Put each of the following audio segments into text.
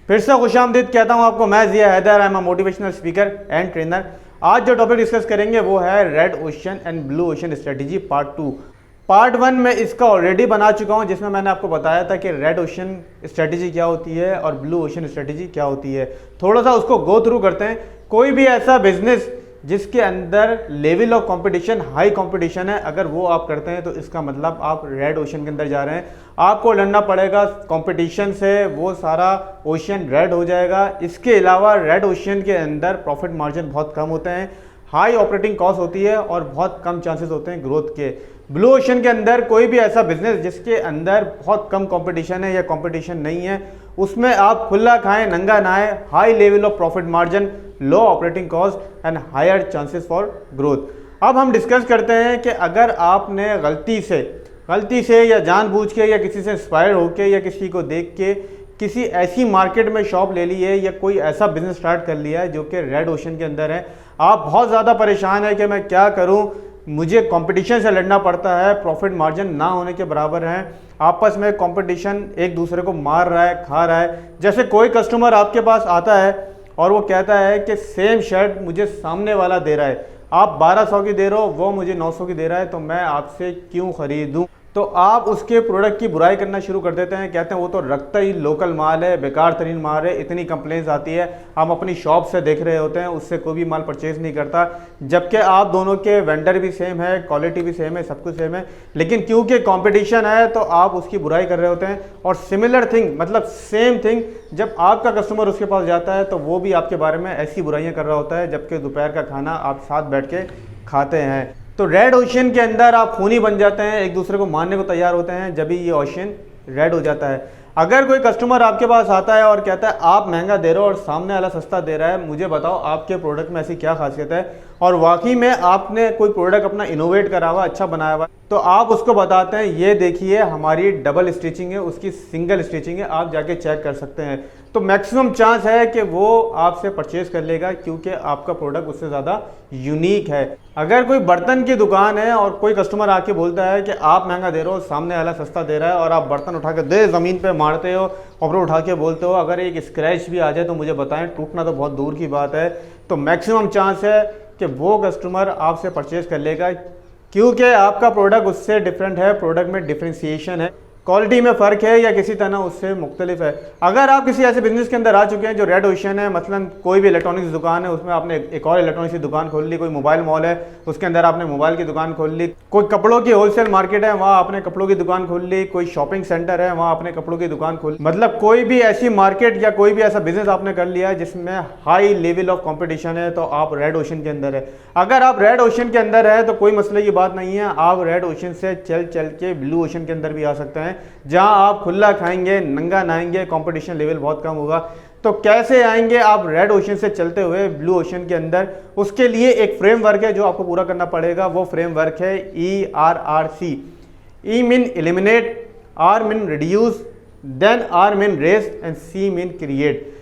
फिर से खुशामदीद कहता हूँ आपको, मैं Zia Haider, I am motivational speaker and trainer. आज जो टॉपिक डिस्कस करेंगे वो है red ocean and blue ocean strategy part 2। Part 1 में इसका ऑलरेडी बना चुका हूँ, जिसमें मैंने आपको बताया था कि रेड ओशन स्ट्रेटेजी क्या होती है और ब्लू ओशन स्ट्रेटेजी क्या होती है। थोड़ा सा उसको गो थ्रू करते हैं। कोई भी ऐसा बिजनेस जिसके अंदर level of competition high competition है, अगर वो आप करते हैं तो इसका मतलब आप रेड ओशन के अंदर जा रहे हैं। आपको लड़ना पड़ेगा कंपटीशन से, वो सारा ओशन रेड हो जाएगा। इसके अलावा रेड ओशन के अंदर प्रॉफिट मार्जिन बहुत कम होते हैं, हाई ऑपरेटिंग कॉस्ट होती है और बहुत कम चांसेस होते हैं ग्रोथ के। ब्लू ओशन के अंदर कोई भी ऐसा बिजनेस जिसके अंदर बहुत कम कंपटीशन है या कंपटीशन नहीं है, उसमें आप खुला खाएं नंगा नहाएं, high level of profit margin, low operating cost and higher chances for growth. अब हम डिस्कस करते हैं कि अगर आपने गलती से या जानबूझ के या किसी से इंस्पायर होके या किसी को देख के किसी ऐसी मार्केट में शॉप ले ली है या कोई ऐसा बिजनेस स्टार्ट कर लिया है जो कि रेड ओशन के अंदर है, आप बहुत ज़्यादा परेशान है कि मैं क्या करूं, मुझे कंपटीशन से लड़ना पड़ता है, प्रॉफिट मार्जिन ना होने के बराबर है, आपस में कंपटीशन एक दूसरे को मार रहा है, खा रहा है। जैसे कोई कस्टमर आपके पास आता है और वो कहता है कि सेम शर्ट मुझे सामने वाला दे रहा है, आप 1200 की दे रहे हो, वो मुझे 900 की दे रहा है, तो मैं आपसे क्यों खरीदूं। तो आप उसके प्रोडक्ट की बुराई करना शुरू कर देते हैं, कहते हैं वो तो रखता ही लोकल माल है, बेकार तरीन माल है, इतनी कंप्लेंट्स आती है, हम अपनी शॉप से देख रहे होते हैं, उससे कोई भी माल परचेज नहीं करता, जबकि आप दोनों के वेंडर भी सेम है, क्वालिटी भी सेम है, सब कुछ सेम है, लेकिन क्योंकि कंपटीशन है तो आप उसकी बुराई कर रहे होते हैं। और सिमिलर थिंग, मतलब सेम थिंग, जब आपका कस्टमर उसके पास जाता है तो वो भी आपके बारे में ऐसी बुराइयाँ कर रहा होता है, जबकि दोपहर का खाना आप साथ बैठ के खाते हैं। तो रेड ओशन के अंदर आप खूनी बन जाते हैं, एक दूसरे को मारने को तैयार होते हैं, जब भी ये ओशन रेड हो जाता है। अगर कोई कस्टमर आपके पास आता है और कहता है आप महंगा दे रहे हो और सामने वाला सस्ता दे रहा है, मुझे बताओ आपके प्रोडक्ट में ऐसी क्या खासियत है, और वाकई में आपने कोई प्रोडक्ट अपना इनोवेट करा हुआ, अच्छा बनाया हुआ, तो आप उसको बताते हैं ये देखिए हमारी डबल स्टिचिंग है, उसकी सिंगल स्टिचिंग है, आप जाके चेक कर सकते हैं। तो मैक्सिमम चांस है कि वो आपसे परचेज कर लेगा, क्योंकि आपका प्रोडक्ट उससे ज़्यादा यूनिक है। अगर कोई बर्तन की दुकान है और कोई कस्टमर आके बोलता है कि आप महंगा दे रहे हो, सामने वाला सस्ता दे रहा है, और आप बर्तन उठा के दे ज़मीन पे मारते हो और उठा के बोलते हो अगर एक स्क्रैच भी आ जाए तो मुझे बताएं, टूटना तो बहुत दूर की बात है, तो मैक्सिमम चांस है कि वो कस्टमर आपसे परचेज कर लेगा, क्योंकि आपका प्रोडक्ट उससे डिफरेंट है, प्रोडक्ट में डिफ्रेंसिएशन है, क्वालिटी में फ़र्क है या किसी तरह उससे मुख्तलिफ है। अगर आप किसी ऐसे बिजनेस के अंदर आ चुके हैं जो रेड ओशन है, मसलन कोई भी इलेक्ट्रॉनिक्स दुकान है, उसमें आपने एक और इलेक्ट्रॉनिक्स की दुकान खोल ली, कोई मोबाइल मॉल है उसके अंदर आपने मोबाइल की दुकान खोल ली, कोई कपड़ों की होलसेल मार्केट है वहाँ आपने कपड़ों की दुकान खोल ली, कोई शॉपिंग सेंटर है वहाँ आपने कपड़ों की दुकान खोल ली, मतलब कोई भी ऐसी मार्केट या कोई भी ऐसा बिजनेस आपने कर लिया है जिसमें हाई लेवल ऑफ कॉम्पिटिशन है, तो आप रेड ओशन के अंदर है। अगर आप रेड ओशन के अंदर है तो कोई मसले की बात नहीं है, आप रेड ओशन से चल के ब्लू ओशन के अंदर भी आ सकते हैं, जहाँ आप खुला खाएंगे, नंगा नहाएंगे, कंपटीशन लेवल बहुत कम होगा। तो कैसे आएंगे आप रेड ओशन से चलते हुए ब्लू ओशन के अंदर, उसके लिए एक फ्रेमवर्क है जो आपको पूरा करना पड़ेगा। वो फ्रेमवर्क है ERRC। E mean eliminate, R mean reduce, then R mean raise and C mean create.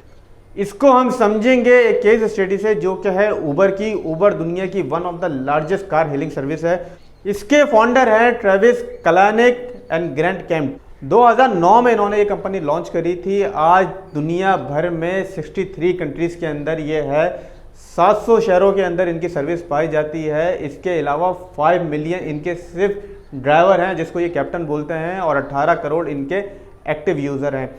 इसको हम समझेंगे एक केस स्टडी से, जो कि है ऊबर की। ऊबर दुनिया की one of the largest car hailing service है। इसके फाउंडर हैं Travis Kalanick and Garrett Camp. 2009 में इन्होंने ये कंपनी लॉन्च करी थी। आज दुनिया भर में 63 कंट्रीज़ के अंदर ये है, 700 शहरों के अंदर इनकी सर्विस पाई जाती है। इसके अलावा 5 मिलियन इनके सिर्फ ड्राइवर हैं, जिसको ये कैप्टन बोलते हैं, और 18 करोड़ इनके एक्टिव यूज़र हैं।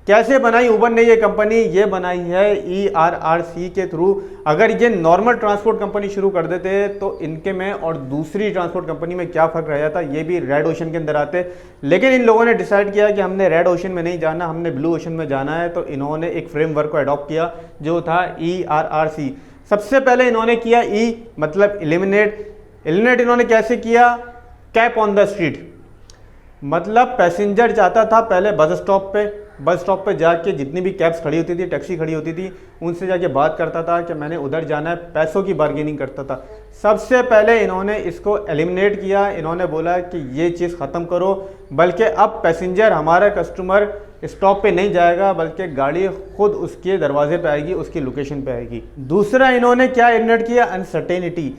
कैसे बनाई ऊबर ने ये कंपनी? ये बनाई है ERRC के थ्रू। अगर ये नॉर्मल ट्रांसपोर्ट कंपनी शुरू कर देते तो इनके में और दूसरी ट्रांसपोर्ट कंपनी में क्या फ़र्क रह जाता, ये भी रेड ओशन के अंदर आते। लेकिन इन लोगों ने डिसाइड किया कि हमने रेड ओशन में नहीं जाना, हमने ब्लू ओशन में जाना है, तो इन्होंने एक फ्रेमवर्क को अडॉप्ट किया जो था ERRC। सबसे पहले इन्होंने किया E मतलब एलिमिनेट इन्होंने कैसे किया? कैप ऑन द स्ट्रीट, मतलब पैसेंजर चाहता था पहले बस स्टॉप पे जाके जितनी भी कैब्स खड़ी होती थी, टैक्सी खड़ी होती थी, उनसे जाके बात करता था कि मैंने उधर जाना है, पैसों की बार्गेनिंग करता था। सबसे पहले इन्होंने इसको एलिमिनेट किया। इन्होंने बोला कि ये चीज़ ख़त्म करो, बल्कि अब पैसेंजर, हमारा कस्टमर स्टॉप पे नहीं जाएगा, बल्कि गाड़ी खुद उसके दरवाजे पे आएगी, उसकी लोकेशन पे आएगी। दूसरा इन्होंने क्या एलिमिनेट किया? अनसर्टेनिटी।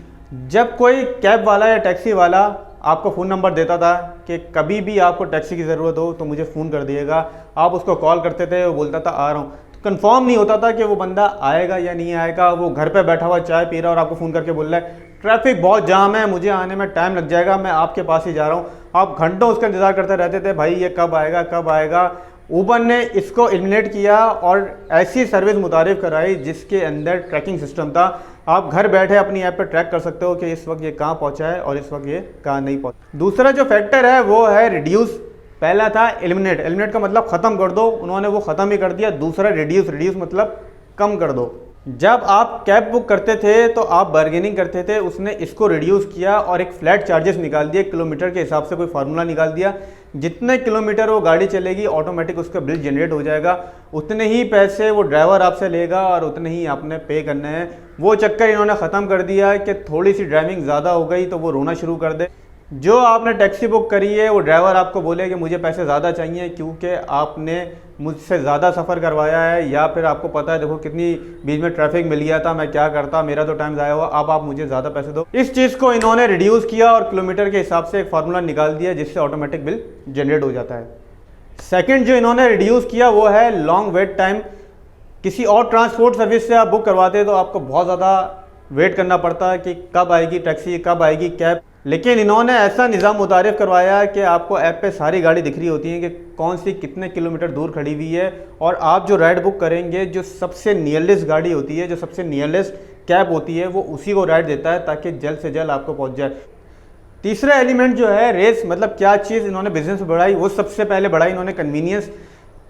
जब कोई कैब वाला या टैक्सी वाला आपको फ़ोन नंबर देता था कि कभी भी आपको टैक्सी की ज़रूरत हो तो मुझे फ़ोन कर दिएगा, आप उसको कॉल करते थे, वो बोलता था आ रहा हूँ, कंफर्म नहीं होता था कि वो बंदा आएगा या नहीं आएगा। वो घर पे बैठा हुआ चाय पी रहा है और आपको फ़ोन करके बोल रहा है ट्रैफिक बहुत जाम है, मुझे आने में टाइम लग जाएगा, मैं आपके पास ही जा रहा हूँ। आप घंटों उसका इंतज़ार करते रहते थे, भाई ये कब आएगा कब आएगा। उबर ने इसको एलिमिनेट किया और ऐसी सर्विस मुतारिफ कराई जिसके अंदर ट्रैकिंग सिस्टम था। आप घर बैठे अपनी ऐप पर ट्रैक कर सकते हो कि इस वक्त ये कहाँ पहुँचा है और इस वक्त ये कहाँ नहीं पहुँचा। दूसरा जो फैक्टर है वो है रिड्यूस। पहला था एलिमिनेट, एलिमिनेट का मतलब ख़त्म कर दो, उन्होंने वो ख़त्म ही कर दिया। दूसरा रिड्यूस, रिड्यूस मतलब कम कर दो। जब आप कैब बुक करते थे तो आप बार्गेनिंग करते थे, उसने इसको रिड्यूस किया और एक फ्लैट चार्जेस निकाल दिए, किलोमीटर के हिसाब से कोई फार्मूला निकाल दिया। जितने किलोमीटर वो गाड़ी चलेगी ऑटोमेटिक उसका बिल जनरेट हो जाएगा, उतने ही पैसे वो ड्राइवर आपसे लेगा और उतने ही आपने पे करने हैं। वो चक्कर इन्होंने ख़त्म कर दिया कि थोड़ी सी ड्राइविंग ज़्यादा हो गई तो वो रोना शुरू कर दे। जो आपने टैक्सी बुक करी है वो ड्राइवर आपको बोले कि मुझे पैसे ज़्यादा चाहिए क्योंकि आपने मुझसे ज़्यादा सफ़र करवाया है, या फिर आपको पता है देखो कितनी बीच में ट्रैफिक मिल गया था, मैं क्या करता, मेरा तो टाइम ज़ाया हुआ, अब आप मुझे ज़्यादा पैसे दो। इस चीज़ को इन्होंने रिड्यूस किया और किलोमीटर के हिसाब से एक फार्मूला निकाल दिया जिससे ऑटोमेटिक बिल जनरेट हो जाता है। सेकेंड जो इन्होंने रिड्यूस किया वो है लॉन्ग वेट टाइम। किसी और ट्रांसपोर्ट सर्विस से आप बुक करवाते हैं तो आपको बहुत ज़्यादा वेट करना पड़ता है कि कब आएगी टैक्सी, कब आएगी कैब। लेकिन इन्होंने ऐसा निज़ाम मुतारिफ करवाया कि आपको ऐप पे सारी गाड़ी दिख रही होती है कि कौन सी कितने किलोमीटर दूर खड़ी हुई है, और आप जो राइड बुक करेंगे जो सबसे नियरेस्ट गाड़ी होती है, जो सबसे नियरेस्ट कैब होती है, वो उसी को राइड देता है ताकि जल्द से जल्द आपको पहुंच जाए। तीसरा एलिमेंट जो है रेस, मतलब क्या चीज़ इन्होंने बिजनेस में बढ़ाई, वो सबसे पहले बढ़ाई इन्होंने कन्वीनियंस।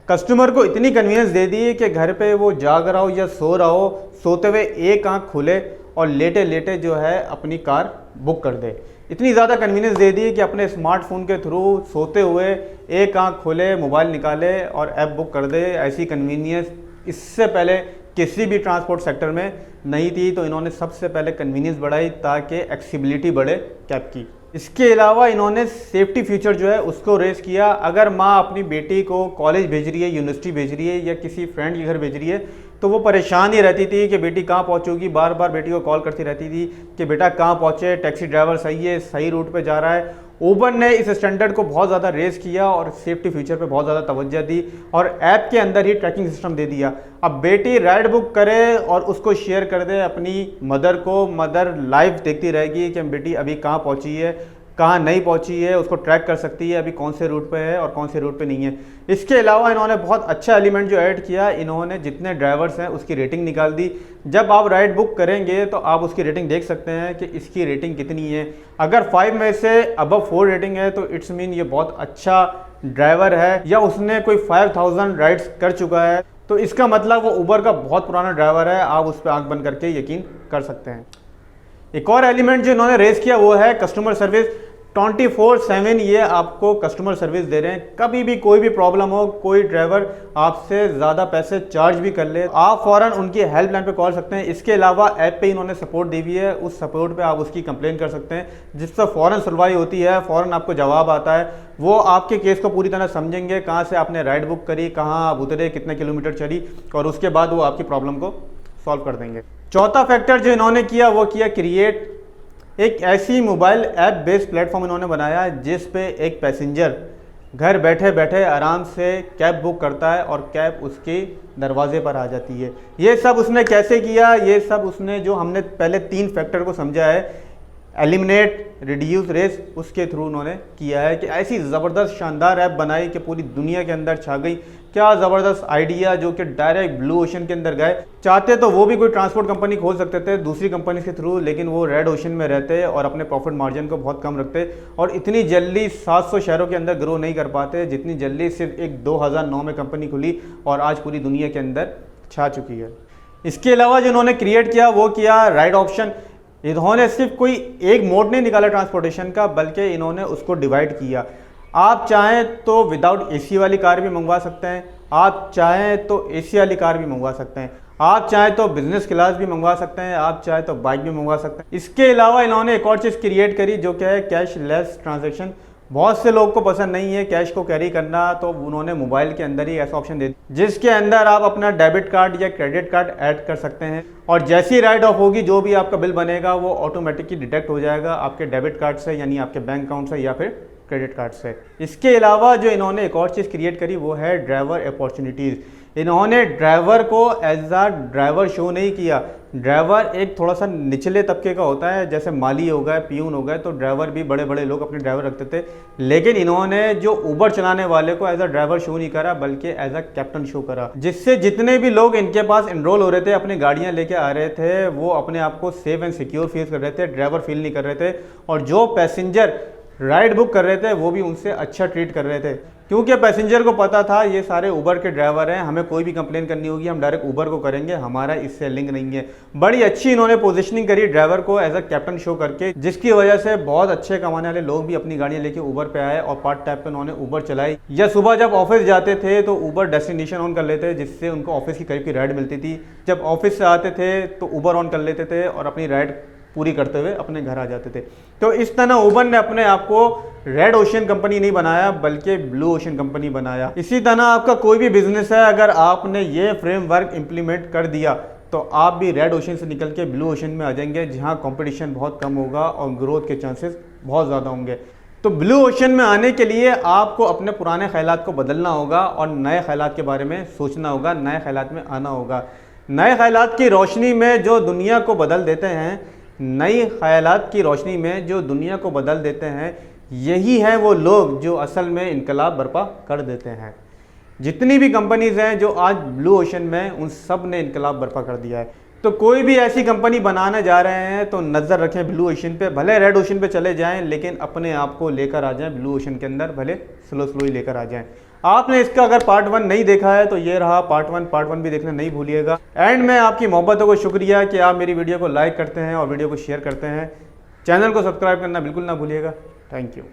कस्टमर को इतनी कन्वीनियंस दे दी कि घर पे वो जाग रहा हो या सो रहा हो, सोते हुए एक आँख खुले और लेटे लेटे जो है अपनी कार बुक कर दे। इतनी ज़्यादा कन्वीनियंस दे दी कि अपने स्मार्टफोन के थ्रू सोते हुए एक आँख खोले, मोबाइल निकाले और ऐप बुक कर दे। ऐसी कन्वीनियंस इससे पहले किसी भी ट्रांसपोर्ट सेक्टर में नहीं थी, तो इन्होंने सबसे पहले कन्वीनियंस बढ़ाई ताकि एक्सेसिबिलिटी बढ़े कैब की। इसके अलावा इन्होंने सेफ्टी फीचर जो है उसको रेस किया। अगर माँ अपनी बेटी को कॉलेज भेज रही है, यूनिवर्सिटी भेज रही है या किसी फ्रेंड के घर भेज रही है तो वो परेशान ही रहती थी कि बेटी कहाँ पहुँचोगी, बार बार बेटी को कॉल करती रहती थी कि बेटा कहाँ पहुँचे, टैक्सी ड्राइवर सही है, सही रूट पे जा रहा है। उबर ने इस स्टैंडर्ड को बहुत ज़्यादा रेस किया और सेफ्टी फीचर पे बहुत ज़्यादा तवज्जो दी और ऐप के अंदर ही ट्रैकिंग सिस्टम दे दिया। अब बेटी राइड बुक करे और उसको शेयर कर दे अपनी मदर को, मदर लाइव देखती रहेगी कि बेटी अभी कहाँ पहुँची है, कहाँ नहीं पहुंची है, उसको ट्रैक कर सकती है अभी कौन से रूट पे है और कौन से रूट पे नहीं है। इसके अलावा इन्होंने बहुत अच्छा एलिमेंट जो ऐड किया, इन्होंने जितने ड्राइवर्स हैं उसकी रेटिंग निकाल दी। जब आप राइड बुक करेंगे तो आप उसकी रेटिंग देख सकते हैं कि इसकी रेटिंग कितनी है। अगर 5 में से अबव 4 रेटिंग है तो इट्स मीन ये बहुत अच्छा ड्राइवर है या उसने कोई 5000 राइड्स कर चुका है, तो इसका मतलब वो उबर का बहुत पुराना ड्राइवर है। आप उस पर आँख बंद करके यकीन कर सकते हैं। एक और एलिमेंट जो इन्होंने रेस किया वो है कस्टमर सर्विस। 24/7 ये आपको कस्टमर सर्विस दे रहे हैं। कभी भी कोई भी प्रॉब्लम हो, कोई ड्राइवर आपसे ज़्यादा पैसे चार्ज भी कर ले, आप फ़ौरन उनकी हेल्पलाइन पे कॉल सकते हैं। इसके अलावा ऐप पे इन्होंने सपोर्ट दी हुई है, उस सपोर्ट पे आप उसकी कंप्लेन कर सकते हैं जिससे फ़ौरन सुनवाई होती है, फ़ौरन आपको जवाब आता है। वो आपके केस को पूरी तरह समझेंगे, कहाँ से आपने राइड बुक करी, कहाँ आप उतरे, कितने किलोमीटर चली, और उसके बाद वो आपकी प्रॉब्लम को सॉल्व कर देंगे। चौथा फैक्टर जो इन्होंने किया वो किया क्रिएट। एक ऐसी मोबाइल ऐप बेस्ड प्लेटफॉर्म इन्होंने बनाया जिस पे एक पैसेंजर घर बैठे बैठे आराम से कैब बुक करता है और कैब उसके दरवाजे पर आ जाती है। ये सब उसने कैसे किया, ये सब उसने जो हमने पहले 3 फैक्टर को समझा है, एलिमिनेट, रिड्यूस, रेस, उसके थ्रू उन्होंने किया है कि ऐसी ज़बरदस्त शानदार ऐप बनाई कि पूरी दुनिया के अंदर छा गई। क्या ज़बरदस्त आइडिया जो कि डायरेक्ट ब्लू ओशन के अंदर गए। चाहते तो वो भी कोई ट्रांसपोर्ट कंपनी खोल सकते थे दूसरी कंपनी के थ्रू, लेकिन वो रेड ओशन में रहते और अपने प्रॉफिट मार्जिन को बहुत कम रखते और इतनी जल्दी 700 शहरों के अंदर ग्रो नहीं कर पाते जितनी जल्दी सिर्फ एक 2009 में कंपनी खुली और आज पूरी दुनिया के अंदर छा चुकी है। इसके अलावा जो उन्होंने क्रिएट किया वो किया राइड ऑप्शन। इन्होंने सिर्फ कोई एक मोड नहीं निकाला ट्रांसपोर्टेशन का, बल्कि इन्होंने उसको डिवाइड किया। आप चाहें तो विदाउट एसी वाली कार भी मंगवा सकते हैं, आप चाहें तो एसी वाली कार भी मंगवा सकते हैं, आप चाहें तो बिजनेस क्लास भी मंगवा सकते हैं, आप चाहें तो बाइक भी मंगवा सकते हैं। इसके अलावा इन्होंने एक और चीज़ क्रिएट करी जो क्या है कैश लेस ट्रांजेक्शन। बहुत से लोग को पसंद नहीं है कैश को कैरी करना, तो उन्होंने मोबाइल के अंदर ही ऐसा ऑप्शन दे दिया जिसके अंदर आप अपना डेबिट कार्ड या क्रेडिट कार्ड ऐड कर सकते हैं और जैसी राइट ऑफ होगी जो भी आपका बिल बनेगा वो ऑटोमेटिकली डिटेक्ट हो जाएगा आपके डेबिट कार्ड से, यानी आपके बैंक अकाउंट से या फिर क्रेडिट कार्ड से। इसके अलावा जो इन्होंने एक और चीज़ क्रिएट करी वो है ड्राइवर अपॉर्चुनिटीज़। इन्होंने ड्राइवर को एज अ ड्राइवर शो नहीं किया। ड्राइवर एक थोड़ा सा निचले तबके का होता है, जैसे माली हो गए, पियून हो गए, तो ड्राइवर भी बड़े बड़े लोग अपने ड्राइवर रखते थे। लेकिन इन्होंने जो उबर चलाने वाले को एज अ ड्राइवर शो नहीं करा, बल्कि एज अ कैप्टन शो करा, जिससे जितने भी लोग इनके पास इनरोल हो रहे थे, अपनी गाड़ियाँ लेके आ रहे थे, वो अपने आप को सेफ एंड सिक्योर फील कर रहे थे, ड्राइवर फील नहीं कर रहे थे। और जो पैसेंजर राइड बुक कर रहे थे वो भी उनसे अच्छा ट्रीट कर रहे थे, क्योंकि पैसेंजर को पता था ये सारे उबर के ड्राइवर हैं, हमें कोई भी कंप्लेन करनी होगी हम डायरेक्ट उबर को करेंगे, हमारा इससे लिंक नहीं है। बड़ी अच्छी इन्होंने पोजीशनिंग करी ड्राइवर को एज अ कैप्टन शो करके, जिसकी वजह से बहुत अच्छे कमाने वाले लोग भी अपनी गाड़ियां लेके उबर पे आए और पार्ट टाइप पे उन्होंने उबर चलाई। या सुबह जब ऑफिस जाते थे तो उबर डेस्टिनेशन ऑन कर लेते, जिससे उनको ऑफिस की करीब की राइड मिलती थी। जब ऑफिस से आते थे तो उबर ऑन कर लेते थे और अपनी राइड पूरी करते हुए अपने घर आ जाते थे। तो इस तरह उबर ने अपने आप को रेड ओशन कंपनी नहीं बनाया, बल्कि ब्लू ओशन कंपनी बनाया। इसी तरह आपका कोई भी बिजनेस है, अगर आपने ये फ्रेमवर्क इंप्लीमेंट कर दिया तो आप भी रेड ओशन से निकल के ब्लू ओशन में आ जाएंगे, जहां कंपटीशन बहुत कम होगा और ग्रोथ के चांसेस बहुत ज़्यादा होंगे। तो ब्लू ओशन में आने के लिए आपको अपने पुराने ख्यालात को बदलना होगा और नए ख्यालात के बारे में सोचना होगा, नए ख्यालात में आना होगा। नए ख्यालात की रोशनी में जो दुनिया को बदल देते हैं, नई ख्यालात की रोशनी में जो दुनिया को बदल देते हैं, यही हैं वो लोग जो असल में इनकलाब बर्पा कर देते हैं। जितनी भी कंपनीज हैं जो आज ब्लू ओशन में, उन सब ने इनकलाब बर्पा कर दिया है। तो कोई भी ऐसी कंपनी बनाने जा रहे हैं तो नज़र रखें ब्लू ओशन पे, भले रेड ओशन पे चले जाएं, लेकिन अपने आप को लेकर आ जाएं ब्लू ओशन के अंदर, भले स्लो स्लो ही लेकर आ जाएं। आपने इसका अगर पार्ट 1 नहीं देखा है तो ये रहा पार्ट 1 भी देखना नहीं भूलिएगा। एंड में आपकी मोहब्बतों को शुक्रिया कि आप मेरी वीडियो को लाइक करते हैं और वीडियो को शेयर करते हैं। चैनल को सब्सक्राइब करना बिल्कुल ना भूलिएगा। Thank you.